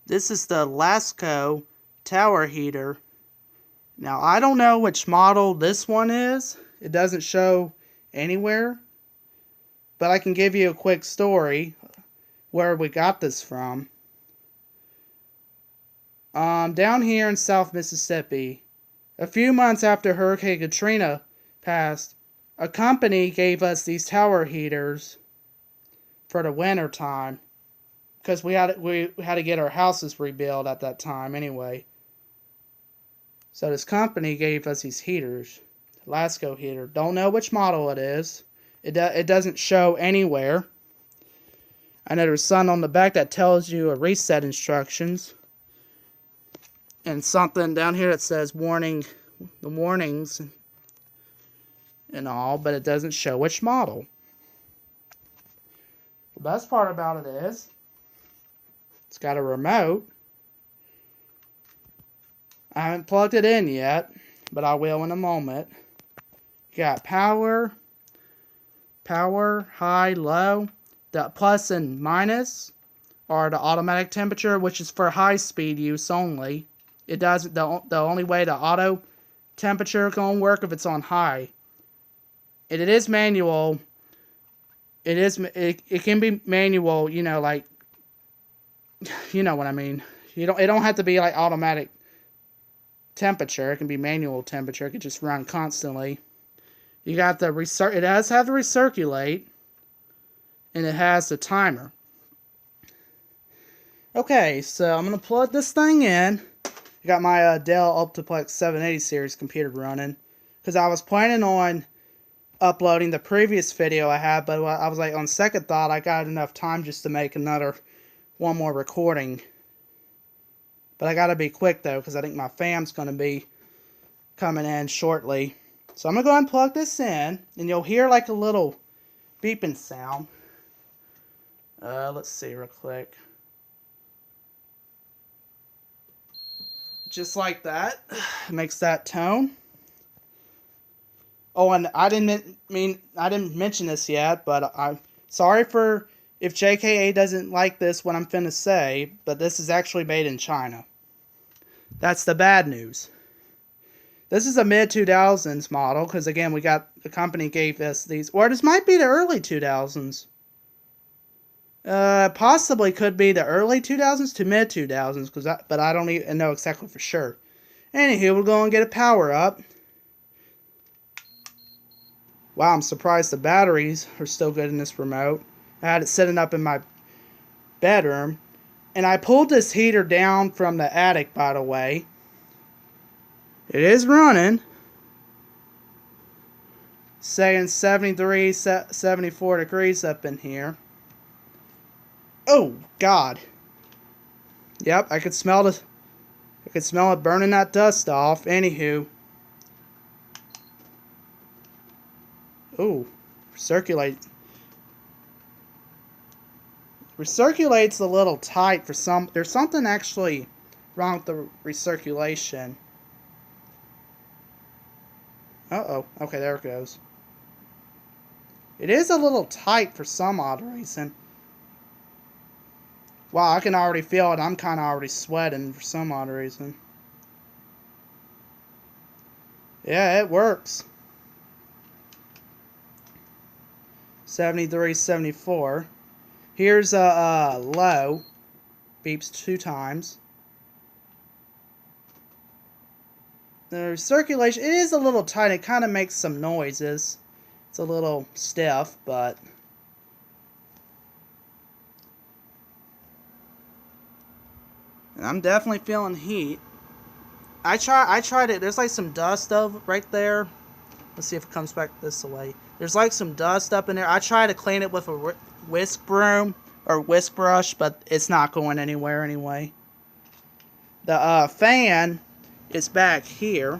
This is the Lasko tower heater. Now, I don't know which model this one is. It doesn't show anywhere. But I can give you a quick story where we got this from. Down here in South Mississippi, a few months after Hurricane Katrina passed, a company gave us these tower heaters for the winter time. Because we had to get our houses rebuilt at that time anyway. So this company gave us these heaters. Lasko heater. Don't know which model it is. It doesn't show anywhere. I know there's something on the back that tells you a reset instructions. And something down here that says warning, the warnings and all, but it doesn't show which model. The best part about it is it's got a remote. I haven't plugged it in yet, but I will in a moment. You got power, high, low. The plus and minus are the automatic temperature, which is for high speed use only. It doesn't. The only way the auto temperature gonna work if it's on high. And it is manual. It can be manual. You know, like, you know what I mean. It don't have to be like automatic temperature. It can be manual temperature. It can just run constantly. You got the it does have the recirculate, and it has the timer. Okay, so I'm gonna plug this thing in. I got my Dell Optiplex 780 series computer running, because I was planning on uploading the previous video I had, but I was like, on second thought, I got enough time just to make one more recording. But I gotta be quick though, because I think my fam's gonna be coming in shortly. So I'm gonna go ahead and plug this in, and you'll hear like a little beeping sound. Let's see real quick. Just like that. It makes that tone. Oh, and I didn't mention this yet, but I'm sorry for if JKA doesn't like this, what I'm finna say, but this is actually made in China. That's the bad news. This is a mid-2000s model, because again, the company gave us these, or this might be the early 2000s. Possibly could be the early 2000s to mid-2000s, but I don't even know exactly for sure. Anywho, we'll go and get a power up. Wow, I'm surprised the batteries are still good in this remote. I had it sitting up in my bedroom. And I pulled this heater down from the attic, by the way. It is running. Saying 73, 74 degrees up in here. Oh, God. Yep, I could smell it burning that dust off. Anywho. Ooh, recirculate. Recirculate's a little tight for some. There's something actually wrong with the recirculation. Uh-oh. Okay, there it goes. It is a little tight for some odd reason. Wow, I can already feel it. I'm kind of already sweating for some odd reason. Yeah, it works. 73, 74. Here's a low. Beeps 2 times. The circulation, it is a little tight. It kind of makes some noises. It's a little stiff, but and I'm definitely feeling heat. I tried it. There's like some dust right there. Let's see if it comes back this way. There's like some dust up in there. I tried to clean it with a whisk broom or whisk brush, but it's not going anywhere anyway. The fan is back here.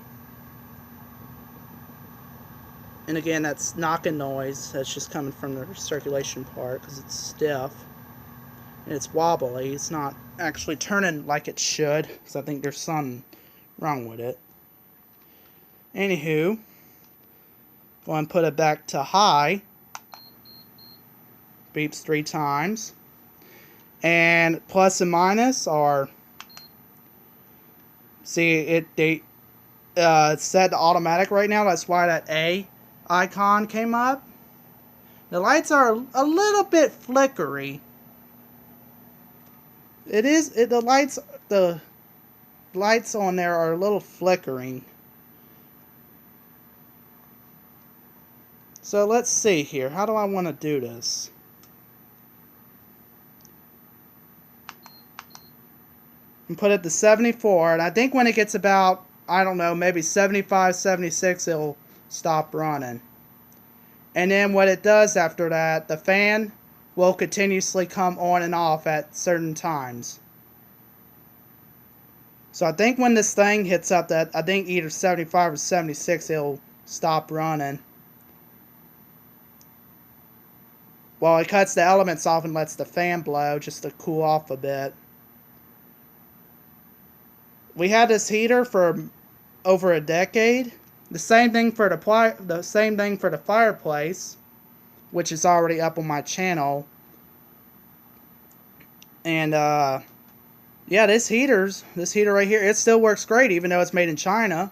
And again, that's knocking noise. That's just coming from the circulation part because it's stiff. And it's wobbly. It's not actually turning like it should, because I think there's something wrong with it. Anywho, go and put it back to high. Beeps 3 times. And plus and minus are, see, it's set to automatic right now. That's why that A icon came up. The lights are a little bit flickery. The lights on there are a little flickering. So let's see here. How do I want to do this? And put it to 74, and I think when it gets about, I don't know, maybe 75, 76, it'll stop running. And then what it does after that, the fan will continuously come on and off at certain times. So I think when this thing hits up that, I think either 75 or 76, it'll stop running. Well, it cuts the elements off and lets the fan blow just to cool off a bit. We had this heater for over a decade. The same thing for the fireplace, which is already up on my channel. And yeah, this heater right here, it still works great even though it's made in China.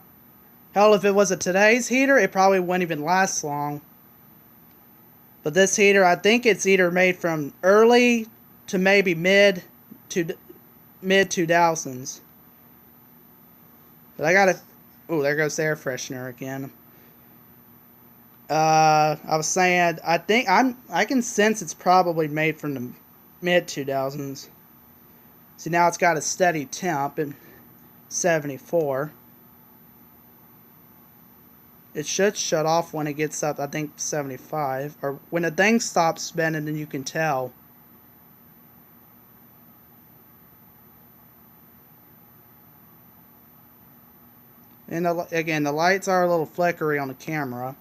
Hell, if it was a today's heater, it probably wouldn't even last long. But this heater, I think it's either made from early to maybe mid 2000s. But I gotta... Oh, there goes the air freshener again. I was saying, I can sense it's probably made from the mid 2000s. See, now it's got a steady temp in 74. It should shut off when it gets up, I think, 75. Or when the thing stops spinning, then you can tell. And again, the lights are a little flickery on the camera.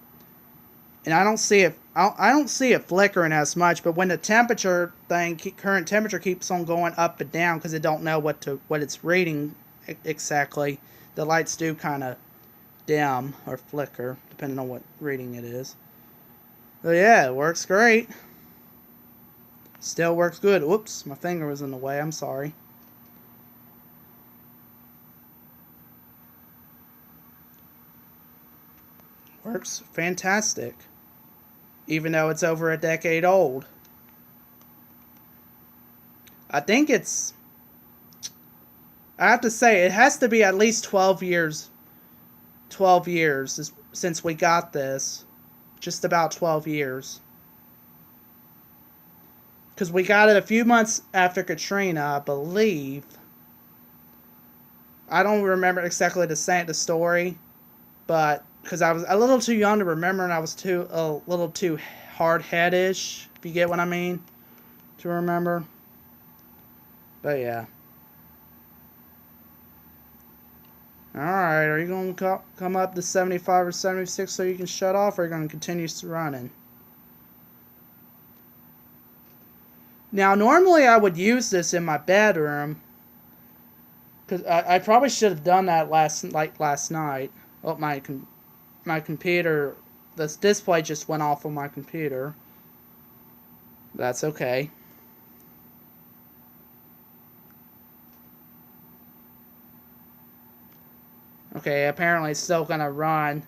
And I don't see it flickering as much, but when the current temperature keeps on going up and down because it don't know what it's reading exactly, the lights do kind of dim or flicker depending on what reading it is. But yeah, it works great. Still works good. Whoops, my finger was in the way. I'm sorry. Works fantastic. Even though it's over a decade old. I have to say, it has to be at least 12 years. 12 years since we got this. Just about 12 years. Because we got it a few months after Katrina, I believe. I don't remember exactly the story. But because I was a little too young to remember, and I was a little too hard-headish, if you get what I mean, to remember. But yeah. Alright, are you going to come up to 75 or 76 so you can shut off, or are you going to continue running? Now, normally I would use this in my bedroom, because I probably should have done that last night. Well, my computer, this display just went off on my computer. That's okay. Okay, apparently it's still gonna run.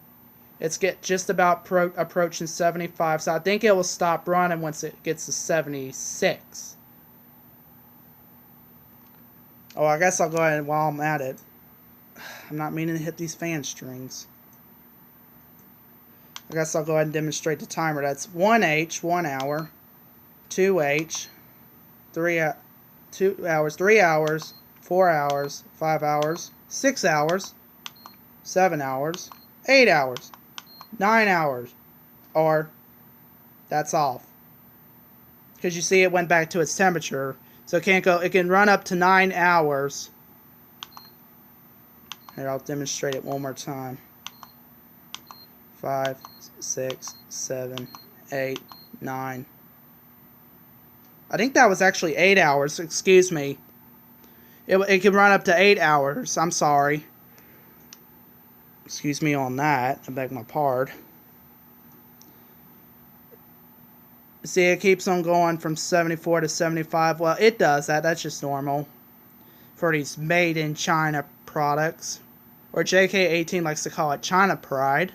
It's just about approaching 75, so I think it will stop running once it gets to 76. Oh, I guess I'll go ahead while I'm at it. I'm not meaning to hit these fan strings. I guess I'll go ahead and demonstrate the timer. That's 1H, 1 hour, 2H, 2 hours, 3 hours, 4 hours, 5 hours, 6 hours, 7 hours, 8 hours, 9 hours, or that's off. Because you see it went back to its temperature, so it can run up to 9 hours. Here, I'll demonstrate it one more time. 5, 6, 7, 8, 9. I think that was actually 8 hours, excuse me. It can run up to 8 hours, I'm sorry. Excuse me on that, I beg my pardon. See, it keeps on going from 74 to 75. Well, it does that. That's just normal for these made in China products. Or JK18 likes to call it China Pride.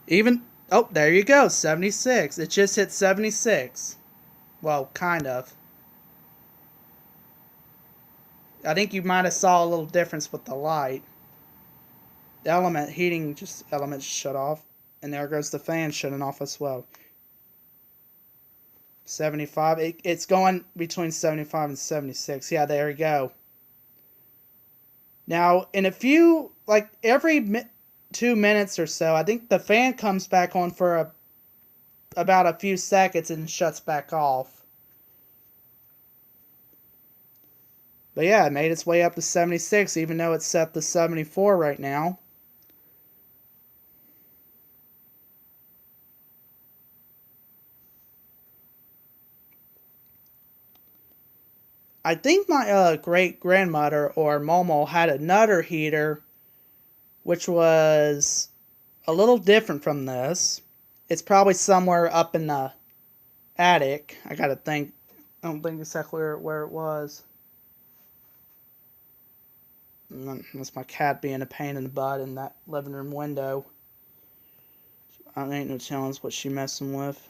Even, oh, there you go, 76. It just hit 76. Well, kind of. I think you might have saw a little difference with the light. The heating element shut off. And there goes the fan shutting off as well. 75. It's going between 75 and 76. Yeah, there you go. Now, in a few, like every 2 minutes or so, I think the fan comes back on for about a few seconds and shuts back off. But yeah, it made its way up to 76, even though it's set to 74 right now. I think my great-grandmother or Momo had another heater which was a little different from this. It's probably somewhere up in the attic. I gotta think. I don't think exactly where it was. That's my cat being a pain in the butt in that living room window. I ain't no telling what she messing with.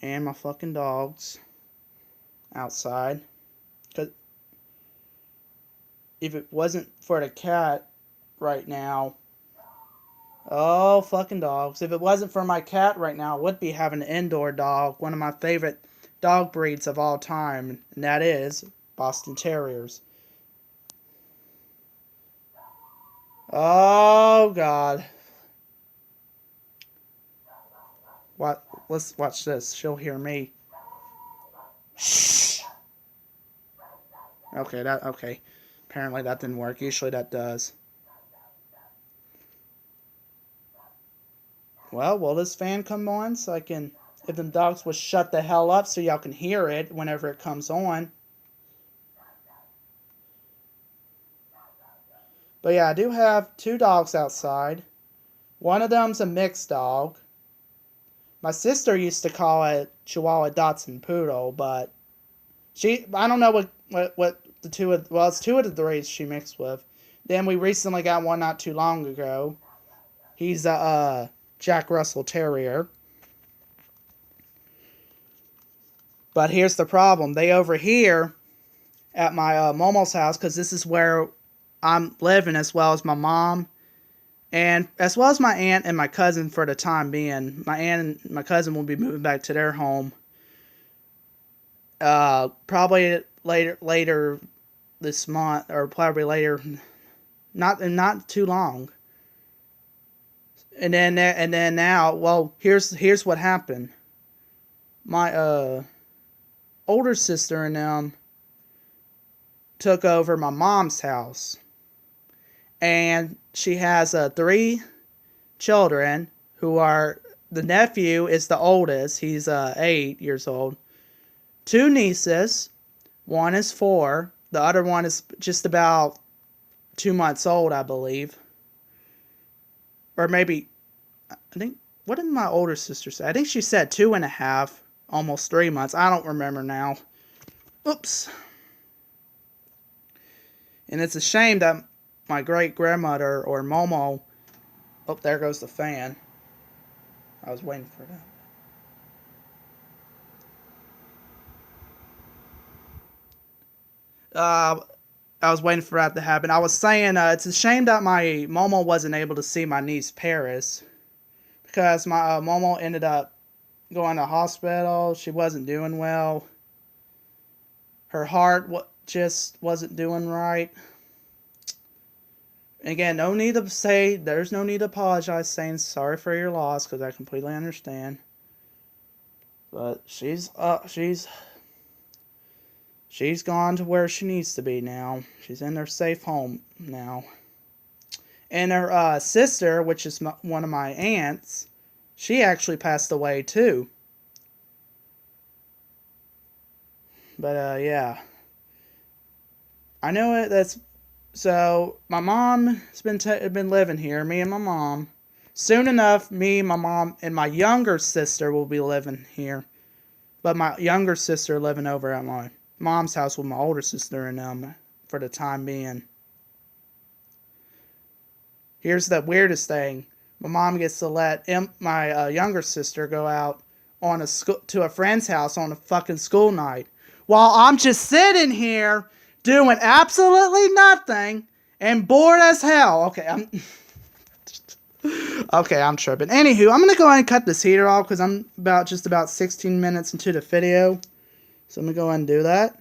And my fucking dogs outside. Cause if it wasn't for the cat right now, oh fucking dogs! If it wasn't for my cat right now, I would be having an indoor dog, one of my favorite dog breeds of all time, and that is Boston Terriers. Oh God! What? Let's watch this. She'll hear me. Shh. Okay. Apparently that didn't work. Usually that does. Well, will this fan come on so I can, if them dogs will shut the hell up so y'all can hear it whenever it comes on. But yeah, I do have two dogs outside. One of them's a mixed dog. My sister used to call it Chihuahua Dachshund Poodle, but I don't know what the two of, well, it's two of the breeds she mixed with. Then we recently got one not too long ago. He's a Jack Russell Terrier. But here's the problem. They over here at my Momo's house, because this is where I'm living, as well as my mom, and as well as my aunt and my cousin for the time being. My aunt and my cousin will be moving back to their home. Probably later this month, or probably later, not too long. And then now, well, here's what happened. My older sister and them took over my mom's house, and she has 3 children who are, the nephew is the oldest. He's 8 years old. 2 nieces. One is 4. The other one is just about 2 months old, I believe. Or maybe, I think, what did my older sister say? I think she said 2.5, almost 3 months. I don't remember now. Oops. And it's a shame that my great-grandmother, or Momo, oh, there goes the fan. I was waiting for that. I was waiting for that to happen. I was saying it's a shame that my Momo wasn't able to see my niece Paris, because my Momo ended up going to hospital. She wasn't doing well. Her heart just wasn't doing right. Again, no need to say, there's no need to apologize saying sorry for your loss, because I completely understand. But she's gone to where she needs to be now. She's in her safe home now. And her sister, which is one of my aunts, she actually passed away too. But yeah. I know that's So my mom has been living here. Me and my mom. Soon enough, me, my mom, and my younger sister will be living here. But my younger sister living over at my mom's house with my older sister and them for the time being. Here's the weirdest thing. My mom gets to let my younger sister go out on to a friend's house on a fucking school night. While I'm just sitting here doing absolutely nothing and bored as hell. Okay, I'm tripping. Anywho, I'm gonna go ahead and cut this heater off because I'm just about 16 minutes into the video. So I'm gonna go ahead and do that.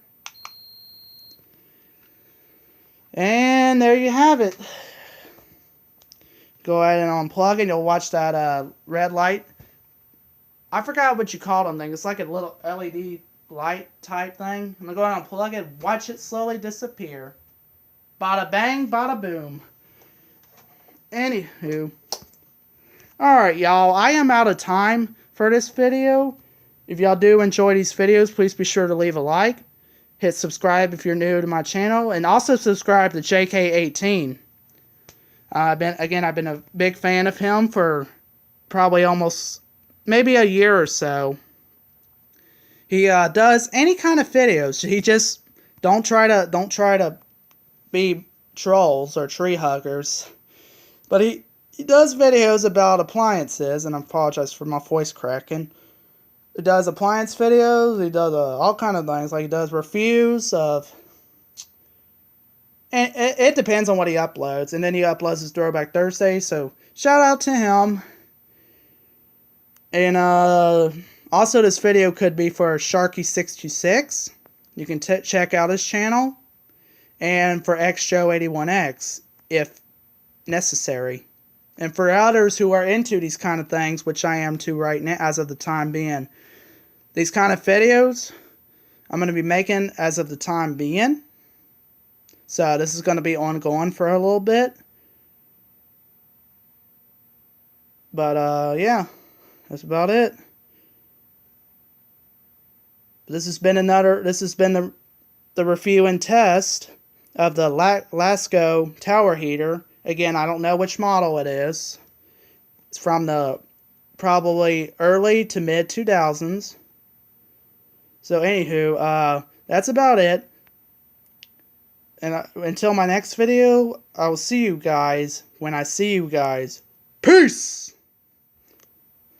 And there you have it. Go ahead and unplug it. You'll watch that red light. I forgot what you call them thing. It's like a little LED light type thing. I'm gonna go ahead and unplug it. Watch it slowly disappear. Bada bang, bada boom. Anywho. Alright, y'all. I am out of time for this video. If y'all do enjoy these videos, please be sure to leave a like. Hit subscribe if you're new to my channel. And also subscribe to JK18. I've been a big fan of him for probably almost maybe a year or so. He does any kind of videos. He just don't try to be trolls or tree huggers. But he does videos about appliances, and I apologize for my voice cracking. He does appliance videos. He does all kind of things. Like he does reviews of. And it depends on what he uploads. And then he uploads his Throwback Thursday. So, shout out to him. And also this video could be for Sharky626. You can check out his channel. And for XJoe81X, if necessary. And for others who are into these kind of things, which I am too right now, as of the time being. These kind of videos, I'm going to be making as of the time being. So this is going to be ongoing for a little bit. But yeah, that's about it. This has been the review and test of the Lasko tower heater. Again, I don't know which model it is. It's from the probably early to mid 2000s. So anywho, that's about it. And until my next video, I will see you guys when I see you guys. Peace!